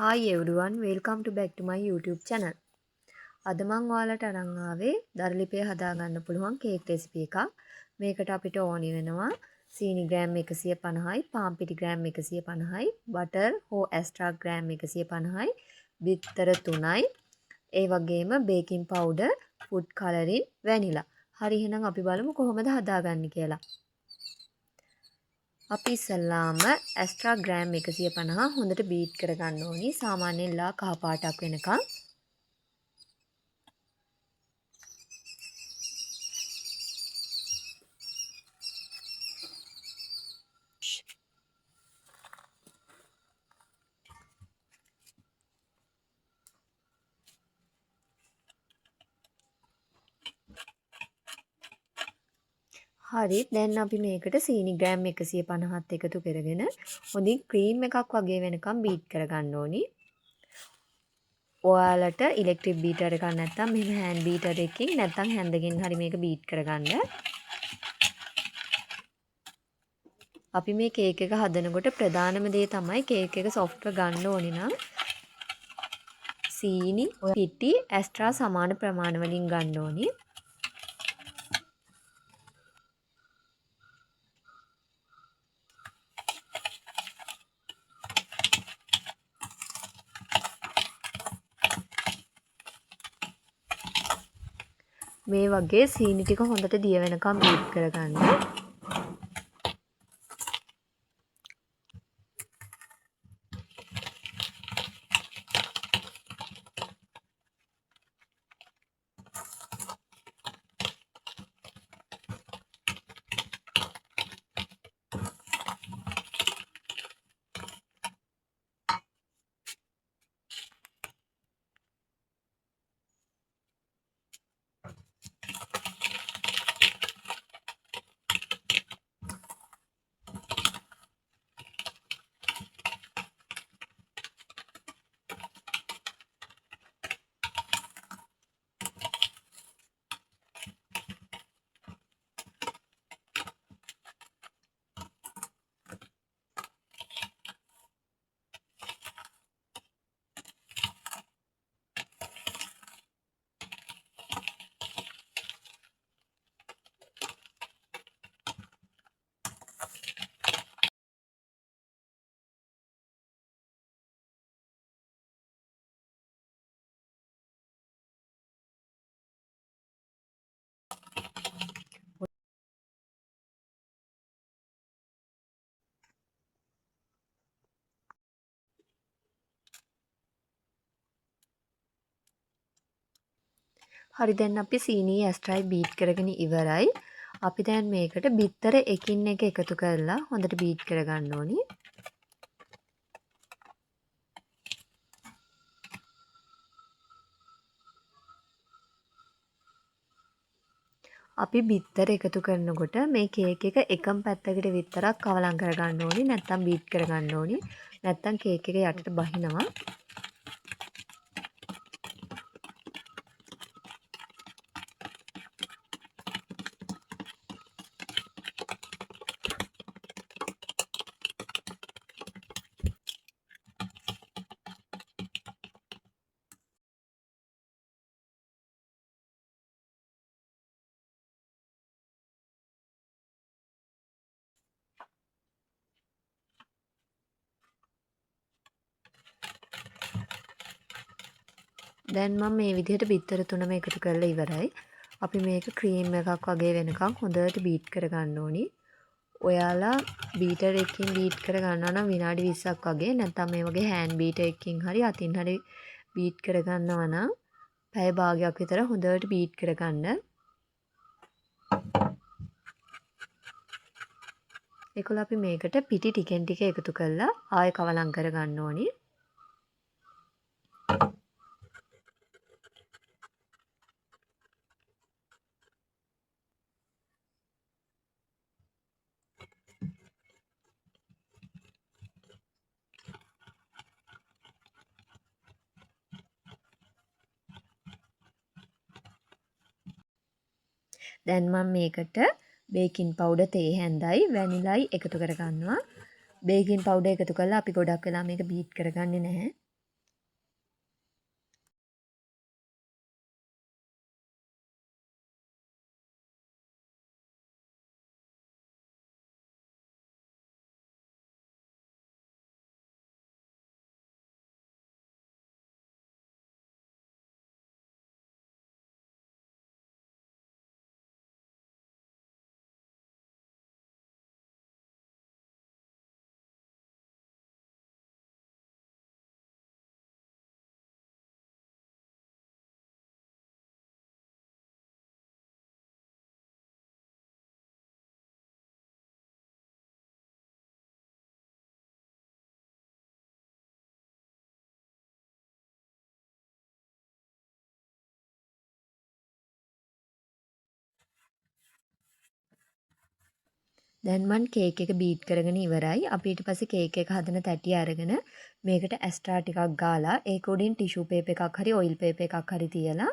Hi everyone, welcome to back to my YouTube channel. අද මම ඔයාලට අරන් ආවේ දරලිපේ හදාගන්න පුළුවන් කේක් රෙසිපි එකක්. මේකට අපිට ඕනි වෙනවා සීනි ග්‍රෑම් 150යි, පාන් පිටි ග්‍රෑම් 150යි, බටර් හෝ ඇස්ට්‍රා ග්‍රෑම් 150යි, බිත්තර 3යි, ඒ වගේම බේකින් පවුඩර්, ෆුඩ් කලරින්, වැනිලා. හරි එහෙනම් අපි බලමු කොහොමද හදාගන්නේ කියලා. අපි ඉස්සල්ලාම ඇස්ට්‍රා ග්‍රෑම් 150 හොඳට බීට් කරගන්න ඕනි. සාමාන්‍යයෙන් ලා කහ පාටක් වෙනකන්. හරි දැන් අපි මේකට සීනි ග්‍රෑම් 150ත් එකතු කරගෙන හොඳින් ක්‍රීම් එකක් වගේ වෙනකම් බීට් කරගන්න ඕනි. ඔයාලට ඉලෙක්ට්‍රික් බීටර් එකක් නැත්නම් මෙහෙම හෑන්ඩ් බීටර් එකකින් නැත්නම් හැන්දකින් හරි මේක බීට් කරගන්න. අපි මේ කේක් එක හදනකොට ප්‍රධානම දේ තමයි කේක් එක සොෆ්ට්ව ගන්න ඕනි නම් සීනි පිටි ඇස්ට්‍රා සමාන ප්‍රමාණ වලින් ගන්න ඕනි. මේ වගේ සීනි ටික හොඳට දිය වෙනකම් බීට් කරගන්න. හරි දැන් අපි සීනි ඇස්ට්‍රායි බීට් කරගෙන ඉවරයි. අපි දැන් මේකට බිත්තර එකින් එක එකතු කරලා හොඳට බීට් කරගන්න ඕනි. අපි බිත්තර එකතු කරනකොට මේ කේක් එක එකම පැත්තකට විතරක් කවලම් කරගන්න ඕනි. නැත්නම් බීට් කරගන්න ඕනි. නැත්නම් කේක් එක යටට බහිනවා. දැන් මම මේ විදිහට බිත්තර තුනම එකතු කරලා ඉවරයි. අපි මේක ක්‍රීම් එකක් වගේ වෙනකම් හොඳට බීට් කරගන්න ඕනි. ඔයාලා බීටර් එකකින් බීට් කරගන්නවා නම් විනාඩි 20ක් වගේ නැත්නම් මේ වගේ හෑන්ඩ් බීටර් එකකින් හරි අතින් හරි බීට් කරගන්නවා නම් පැය භාගයක් විතර හොඳට බීට් කරගන්න. ඒකල අපි මේකට පිටි ටිකෙන් ටික එකතු කරලා ආයෙ කවලම් කරගන්න ඕනි. දැන් මම මේකට බේකින් පවුඩර් තේ හැන්දයි වැනිලයි එකතු කරගන්නවා. බේකින් පවුඩර් එකතු කරලා අපි ගොඩක් වෙලා මේක බීට් කරගන්නේ නැහැ. දැන් මම කේක් එක බීට් කරගෙන ඉවරයි. අපි ඊට පස්සේ කේක් එක හදන තැටිය අරගෙන මේකට ඇස්ට්‍රා ටිකක් ගාලා ඒක උඩින් ටිෂු පේපර් එකක් හරි ඔයිල් පේපර් එකක් හරි තියලා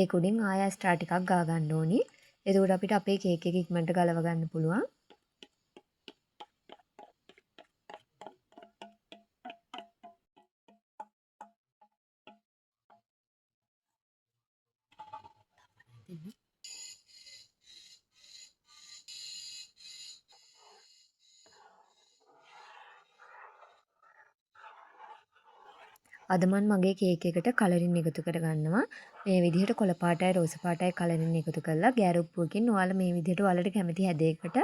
ඒක උඩින් ආය ඇස්ට්‍රා ටිකක් ගා ගන්න ඕනි. එතකොට අපිට අපේ කේක් එක ඉක්මනට ගලව ගන්න පුළුවන්. අද මම මගේ කේක් එකට කලරින් එකතු කරගන්නවා. මේ විදිහට කොළ පාටයි රෝස පාටයි කලරින් එකතු කරලා ගෑරුප්පුවකින් ඔයාලා මේ විදිහට ඔයාලට කැමති හැඩයකට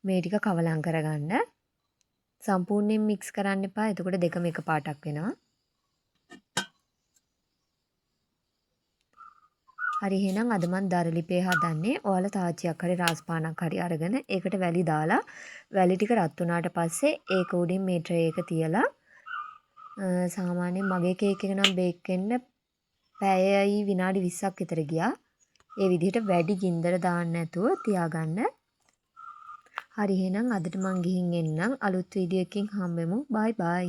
මේ ටික කවලම් කරගන්න. සම්පූර්ණයෙන් මික්ස් කරන්න එපා. එතකොට දෙකම එක පාටක් වෙනවා. හරි එහෙනම් අද මම දරලිපේ හදන්නේ. ඔයාලා තාච්චියක් හරි රාස්පානක් හරි අරගෙන ඒකට වැලි දාලා වැලි ටික රත් වුණාට පස්සේ ඒක උඩින් මේ ට්‍රේ එක තියලා සාමාන්‍යයෙන් මගේ කේක් එක නම් බේක් වෙන්න පැයයි විනාඩි 20ක් විතර ගියා. ඒ විදිහට වැඩි ගින්දර දාන්න නැතුව තියාගන්න. හරි එහෙනම් අදට මං ගිහින් එන්නම්. අලුත් වීඩියෝ එකකින් හම්බෙමු. බයි බයි.